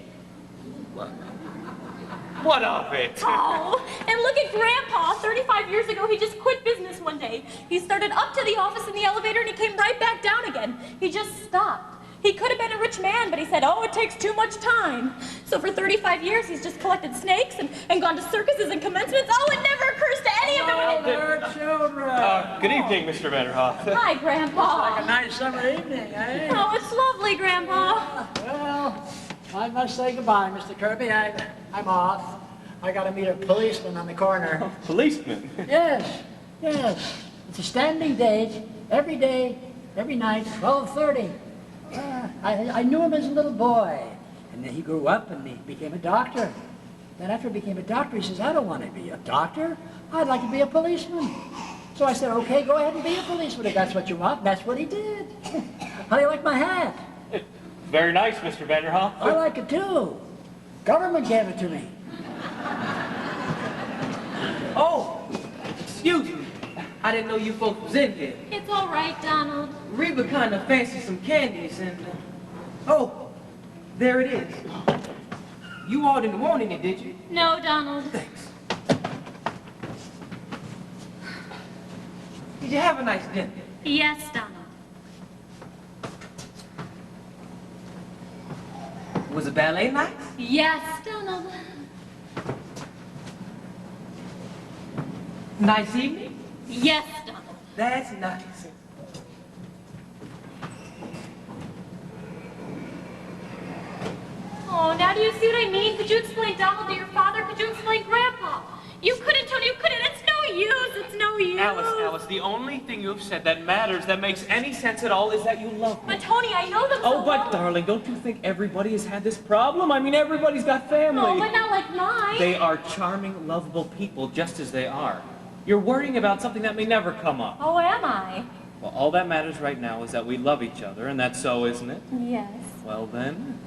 What of it? Oh, and look at Grandpa. 35 years ago, he just quit business one day. He started up to the office in the elevator and he came right back down again. He just stopped. He could have been a rich man, but he said, oh, it takes too much time. So for 35 years, he's just collected snakes and gone to circuses and commencements. Oh, it never occurs to any of them. Hello, children. Good evening, Mr. Vanderhoff. Hi, Grandpa. Like a nice summer evening, eh? Oh, it's lovely, Grandpa. Well, I must say goodbye, Mr. Kirby. I'm off. I gotta meet a policeman on the corner. Policeman? Yes. It's a standing date. Every day, every night, 12:30. I knew him as a little boy. And then he grew up and he became a doctor. Then after he became a doctor, he says, I don't want to be a doctor. I'd like to be a policeman. So I said, okay, go ahead and be a policeman if that's what you want. And that's what he did. How do you like my hat? Very nice, Mr. Vanderhoff. I like it too. Government gave it to me. Oh, excuse me. I didn't know you folks was in here. It's all right, Donald. Reba kind of fancied some candies and... oh, there it is. You all didn't want any, did you? No, Donald. Thanks. Did you have a nice dinner? Yes, Donald. Was the ballet nice? Yes, Donald. Nice evening? Yes, Donald. That's nice. Oh, now do you see what I mean? Could you explain Donald to your father? Could you explain Grandpa? You couldn't, Tony, you couldn't. It's no use. It's no use. Alice, the only thing you have said that matters, that makes any sense at all, is that you love me. But Tony, I know them so Oh, but well. darling, don't you think everybody has had this problem? I mean, everybody's got family. No, but not like mine. They are charming, lovable people, just as they are. You're worrying about something that may never come up. Oh, am I? Well, all that matters right now is that we love each other, and that's so, isn't it? Yes. Well, then.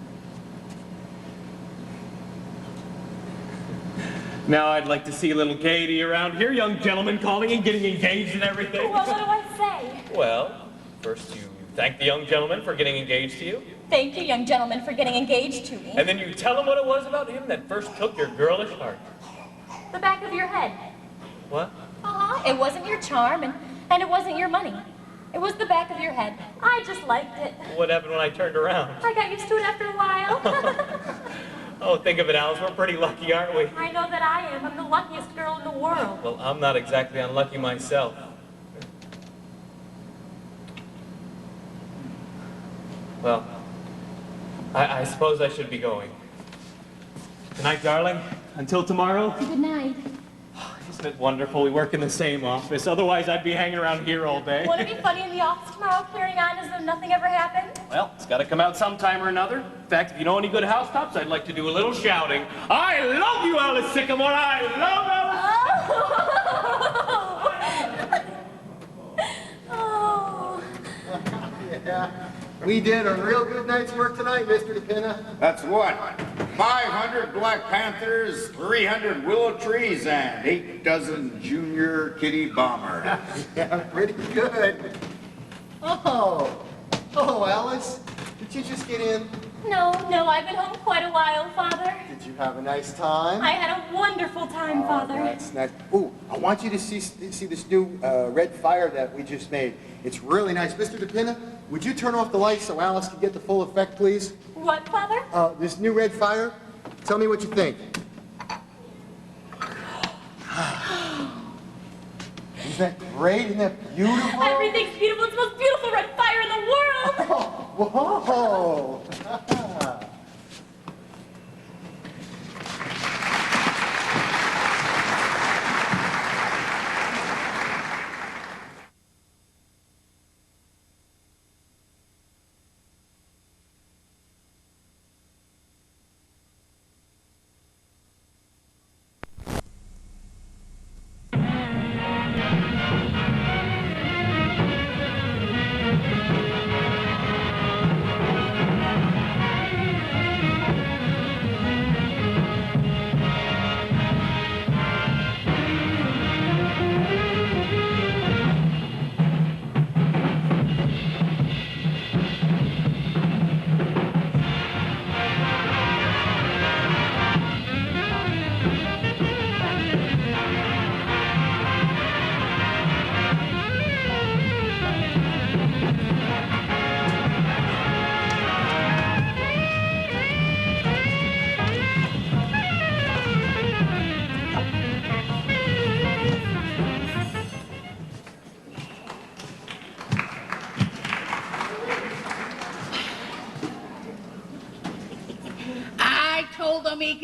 Now I'd like to see little Katie around here, young gentlemen calling and getting engaged and everything. Well, what do I say? Well, first you thank the young gentleman for getting engaged to you. Thank you, young gentleman, for getting engaged to me. And then you tell him what it was about him that first took your girlish heart. The back of your head. What? Uh-huh. It wasn't your charm, and it wasn't your money. It was the back of your head. I just liked it. What happened when I turned around? I got used to it after a while. Oh, think of it, Alice. We're pretty lucky, aren't we? I know that I am. I'm the luckiest girl in the world. Well, I'm not exactly unlucky myself. Well, I suppose I should be going. Good night, darling. Until tomorrow. Good night. Isn't it wonderful? We work in the same office. Otherwise, I'd be hanging around here all day. Won't it be funny in the office tomorrow, carrying on as though nothing ever happened? Well, it's got to come out sometime or another. In fact, if you know any good housetops, I'd like to do a little shouting. I love you, Alice Sycamore. I love Alice. Oh. Yeah. We did a real good night's work tonight, Mr. DePina. That's what? 500 Black Panthers, 300 willow trees, and 8 dozen junior kitty bombers. Yeah, pretty good. Oh, Alice, did you just get in? No, I've been home quite a while, Father. Did you have a nice time? I had a wonderful time, Father. That's nice. Ooh, I want you to see this new red fire that we just made. It's really nice. Mr. DePina, would you turn off the lights so Alice can get the full effect, please? What, Father? This new red fire. Tell me what you think. Isn't that great? Isn't that beautiful? Everything's beautiful. It's the most beautiful red fire in the world. Whoa!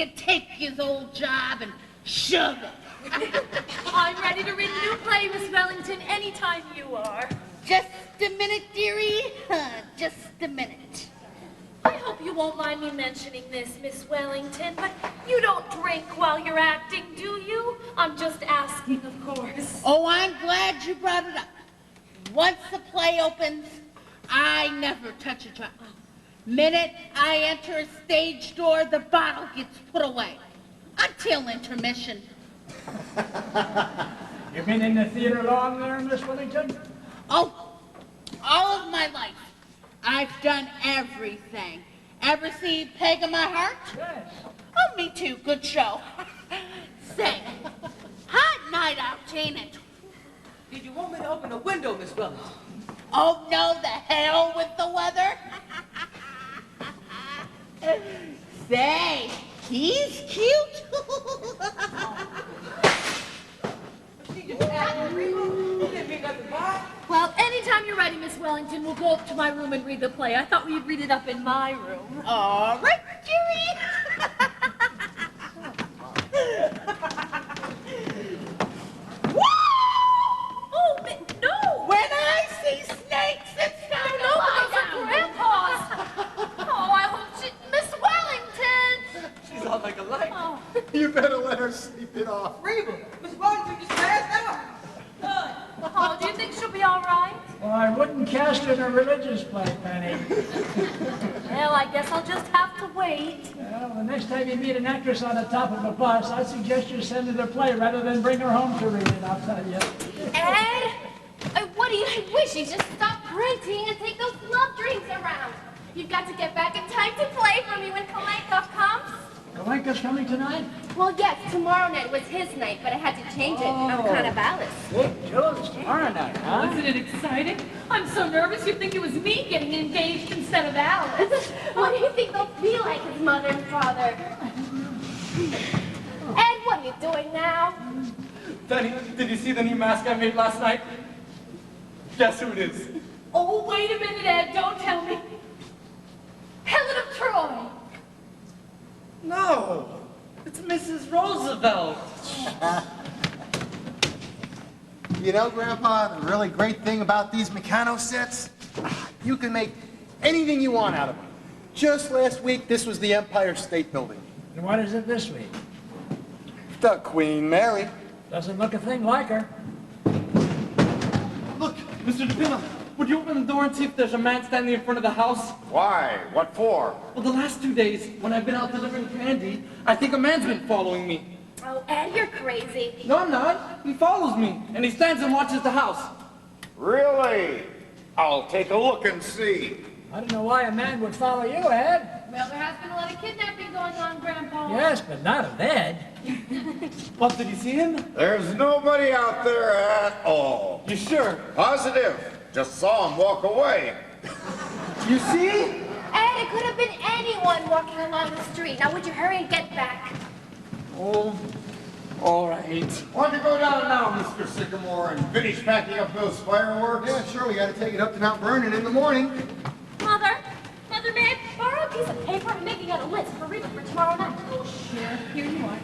could take his old job and shove it. I'm ready to read a new play, Miss Wellington, anytime you are. Just a minute, dearie. Just a minute. I hope you won't mind me mentioning this, Miss Wellington, but you don't drink while you're acting, do you? I'm just asking, of course. Oh, I'm glad you brought it up. Once the play opens, I never touch a drop. Minute I enter a stage door, the bottle gets put away. Until intermission. You been in the theater long there, Miss Wellington? Oh, all of my life. I've done everything. Ever see Peg of My Heart? Yes. Oh, me too. Good show. Say, hot night out, ain't it? Did you want me to open the window, Miss Wellington? Oh, no, the hell with the weather. Say, he's cute. Well, anytime you're ready, Miss Wellington, we'll go up to my room and read the play. I thought we'd read it up in my room. All right, dearie. Oh, no! When I see snakes, it's time to lie down. Grandpa's. Oh, I hope she... Miss Wellington! She's all like a light. Oh. You better let her sleep it off. Reba, Miss Wellington just passed out. Oh, do you think she'll be all right? Well, I wouldn't cast her in a religious play, Penny. Well, I guess I'll just have to wait. Well, the next time you meet an actress on the top of a bus, I suggest you send her the play rather than bring her home to read it, I'll tell you. Ed, what do you wish you'd just stop printing and take those love dreams around? You've got to get back in time to play for me when Kalenkoff comes. Kalenka's coming tonight? Well, yes, tomorrow night was his night, but I had to change it. I'm kind of Alice. Big Jules, tomorrow night, huh? Isn't it exciting? I'm so nervous you'd think it was me getting engaged instead of Alice. What do you think they'll be like, his mother and father? Ed, what are you doing now? Penny, did you see the new mask I made last night? Guess who it is? Oh, wait a minute, Ed, don't tell me. Helen of Troy! No, it's Mrs. Roosevelt. You know, Grandpa, the really great thing about these Meccano sets, you can make anything you want out of them. Just last week, this was the Empire State Building. And what is it this week? The Queen Mary. Doesn't look a thing like her. Look, Mr. DePina, would you open the door and see if there's a man standing in front of the house? Why? What for? Well, the last 2 days, when I've been out delivering candy, I think a man's been following me. Oh, Ed, you're crazy. No, I'm not. He follows me, and he stands and watches the house. Really? I'll take a look and see. I don't know why a man would follow you, Ed. Well, there has been a lot of kidnapping going on, Grandpa. Yes, but not of Ed. Well, did you see him? There's nobody out there at all. You sure? Positive. Just saw him walk away. You see? Ed, it could have been anyone walking along the street. Now, would you hurry and get back? Oh, all right. Why don't you go down now, Mr. Sycamore, and finish packing up those fireworks? Yeah, sure, we gotta take it up to Mount Vernon in the morning. Mother, may I borrow a piece of paper? I'm making out a list for Reba for tomorrow night. Oh, sure. Here you are.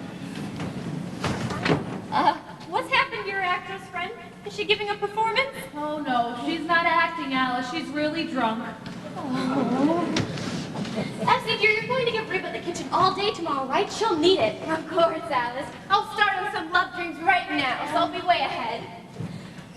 What's happened to your actress friend? Is she giving a performance? Oh, no, she's not acting, Alice. She's really drunk. Essie, dear, you're going to give Reba the kitchen all day tomorrow, right? She'll need it. Of course, Alice. I'll start on some love dreams right now, so I'll be way ahead.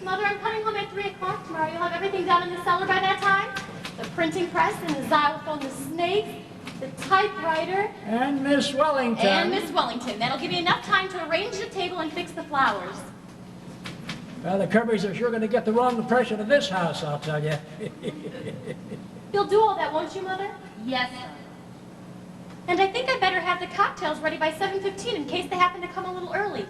Mother, I'm coming home at 3 o'clock tomorrow. You'll have everything down in the cellar by that time? The printing press and the xylophone, the snake, the typewriter. And Miss Wellington. And Miss Wellington. That'll give you enough time to arrange the table and fix the flowers. Well, the Kirbys are sure going to get the wrong impression of this house, I'll tell you. You'll do all that, won't you, Mother? Yes, sir. And I think I better have the cocktails ready by 7:15 in case they happen to come a little early.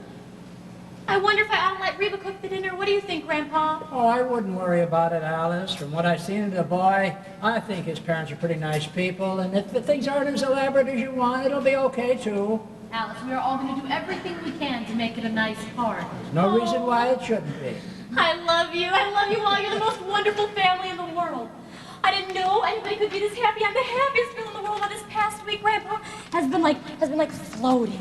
I wonder if I ought to let Reba cook the dinner. What do you think, Grandpa? Oh, I wouldn't worry about it, Alice. From what I've seen of the boy, I think his parents are pretty nice people, and if the things aren't as elaborate as you want, it'll be okay, too. Alice, we are all going to do everything we can to make it a nice party. There's no reason why it shouldn't be. I love you. I love you all. You're the most wonderful family in the world. I didn't know anybody could be this happy. I'm the happiest girl in the world. Now, this past week, Grandpa has been like floating.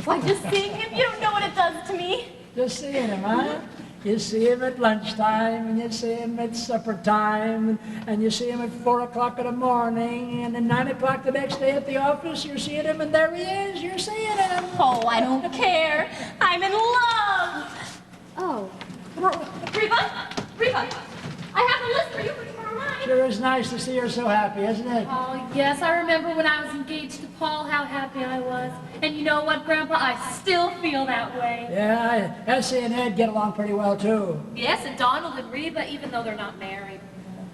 Why, just seeing him, you don't know what it does to me. Just seeing him, huh? You see him at lunchtime, and you see him at supper time, and you see him at 4 o'clock in the morning, and at 9 o'clock the next day at the office, you're seeing him, and there he is, you're seeing him. Oh, I don't care. I'm in love. Oh. Reba, I have a list for you for tomorrow night. Sure is nice to see her so happy, isn't it? Oh, yes, I remember when I was engaged to Paul, how happy I was. And you know what, Grandpa? I still feel that way. Yeah, Essie and Ed get along pretty well, too. Yes, and Donald and Reba, even though they're not married.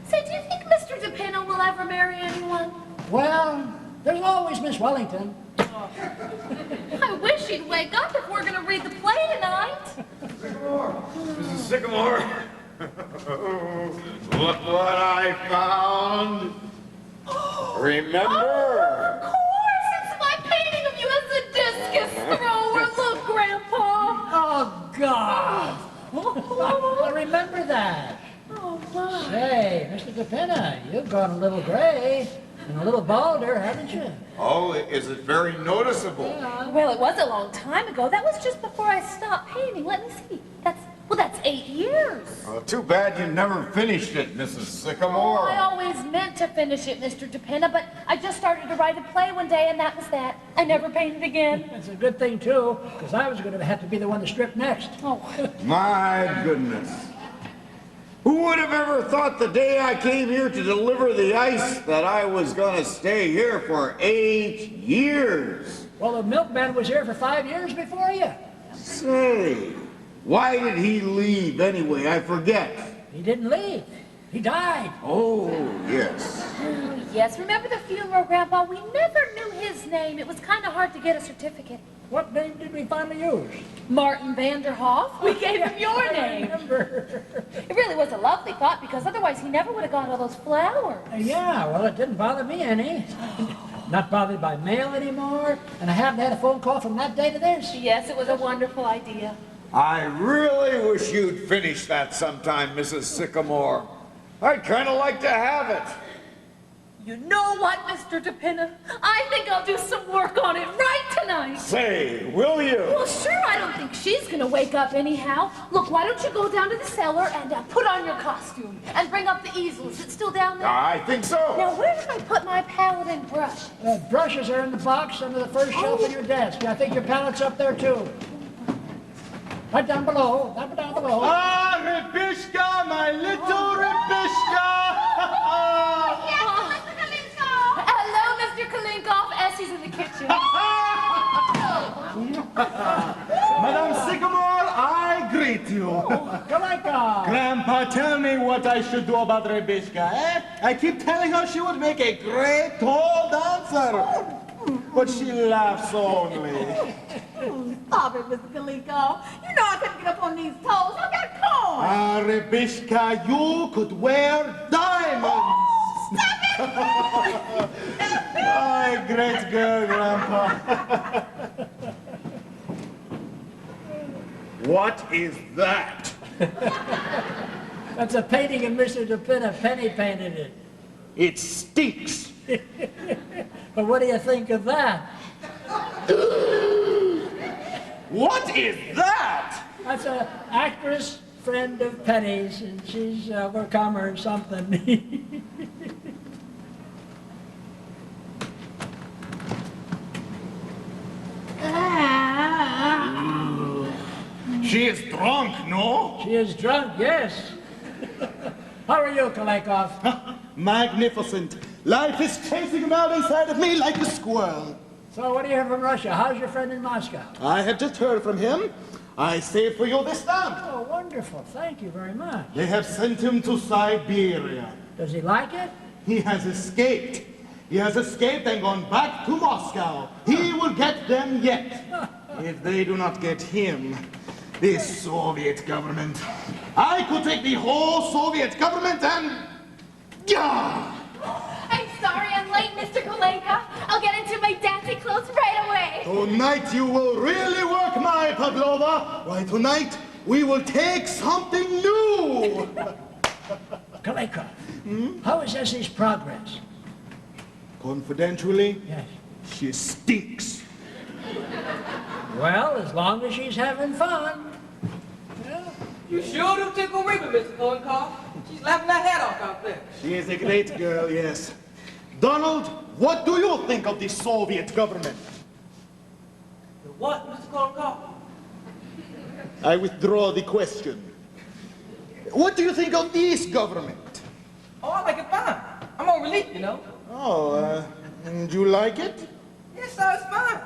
Say, do you think Mr. DePinna will ever marry anyone? Well, there's always Miss Wellington. I wish he'd wake up if we're going to read the play tonight. Sycamore! Mrs. Sycamore! Look what I found! Remember? Of course! It's my painting of you as a discus thrower. Look, Grandpa! Oh, God! I remember that. Oh, my. Say, Mr. DePinna, you've gone a little gray and a little balder, haven't you? Oh, is it very noticeable? Yeah. Well, it was a long time ago. That was just before I stopped painting. Let me see. That's 8 years. Too bad you never finished it, Mrs. Sycamore. Oh, I always meant to finish it, Mr. DePinna, but I just started to write a play one day, and that was that. I never painted again. It's a good thing, too, because I was going to have to be the one to strip next. Oh. My goodness. Who would have ever thought the day I came here to deliver the ice that I was going to stay here for 8 years? Well, the milkman was here for 5 years before you. Say, why did he leave anyway? I forget. He didn't leave. He died. Oh, yes. Oh, yes. Remember the funeral, Grandpa? We never knew his name. It was kind of hard to get a certificate. What name did we finally use? Martin Vanderhoff. We gave him your name. It really was a lovely thought, because otherwise he never would have got all those flowers. Yeah, well, it didn't bother me any. Not bothered by mail anymore, and I haven't had a phone call from that day to this. Yes, it was a wonderful idea. I really wish you'd finish that sometime, Mrs. Sycamore. I'd kind of like to have it. You know what, Mr. DePinna? I think I'll do some work on it right tonight. Say, will you? Well, sure, I don't think she's gonna wake up anyhow. Look, why don't you go down to the cellar and put on your costume and bring up the easel? Is it still down there? I think so. Now, where did I put my palette and brush? Brushes are in the box under the first shelf on your desk. I think your palette's up there, too. Right down below. Down below. Ah, Rebishka, my little Rebishka! Hello, Mr. Kalinkoff. Essie's in the kitchen. Madame Sycamore, I greet you. Kalinkoff. Grandpa, tell me what I should do about Rebishka, eh? I keep telling her she would make a great tall dancer. But she laughs only. Stop it, Mr. Kalinkoff. You know I couldn't get up on these toes. I got corn. Ah, Rebishka, you could wear diamonds. Stop it! My great girl, Grandpa. What is that? That's a painting of Mr. DePinna. Penny painted it. It stinks. But what do you think of that? What is that? That's an actress friend of Penny's, and she's overcome or something. She is drunk, no? She is drunk, yes. How are you, Kalinkoff? Magnificent. Life is chasing around inside of me like a squirrel. So what do you hear from Russia? How's your friend in Moscow? I have just heard from him. I saved for you this stamp. Oh, wonderful. Thank you very much. They have sent him to Siberia. Does he like it? He has escaped. He has escaped and gone back to Moscow. He will get them yet. If they do not get him, the Soviet government. I could take the whole Soviet government and... Yeah! I'm sorry I'm late, Mr. Kalinkoff. I'll get into my dancing clothes right away. Tonight you will really work, my Pavlova. Why, tonight we will take something new. Kalikov, how is Essie's progress? Confidentially, Yes. she stinks. Well, as long as she's having fun. You sure do tickle Reba, Mr. Kohenkoff. She's laughing her head off out there. She is a great girl, yes. Donald, what do you think of the Soviet government? The what, Mr. Kohenkoff? I withdraw the question. What do you think of this government? Oh, I like it fine. I'm on relief, you know. Oh, do you like it? Yes, sir, it's fine.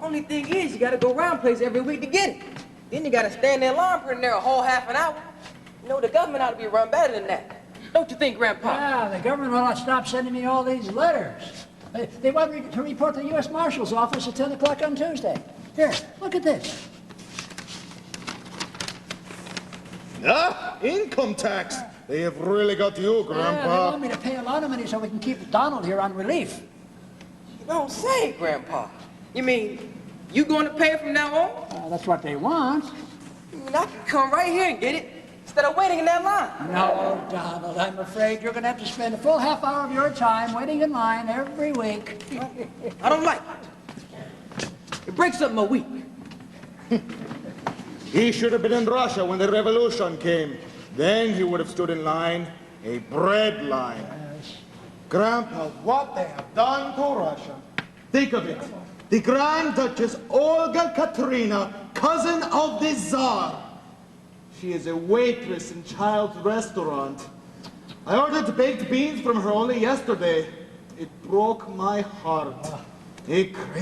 Only thing is, you gotta go around place every week to get it. Then you gotta stand in line pretty near a whole half an hour. You know, the government ought to be run better than that. Don't you think, Grandpa? Yeah, the government will not stop sending me all these letters. They want me to report to the U.S. Marshal's office at 10 o'clock on Tuesday. Here, look at this. Ah, income tax. They have really got you, Yeah, they Grandpa. want me to pay a lot of money so we can keep Donald here on relief. You don't say, Grandpa. You mean, you going to pay it from now on? That's what they want. I mean, I can come right here and get it instead of waiting in that line. No, Donald, I'm afraid you're going to have to spend a full half hour of your time waiting in line every week. I don't like it. It breaks up my week. He should have been in Russia when the revolution came. Then he would have stood in line, a bread line. Grandpa, what they have done to Russia. Think of it. The Grand Duchess Olga Katerina, cousin of the Tsar. She is a waitress in Child's restaurant. I ordered baked beans from her only yesterday. It broke my heart. A crazy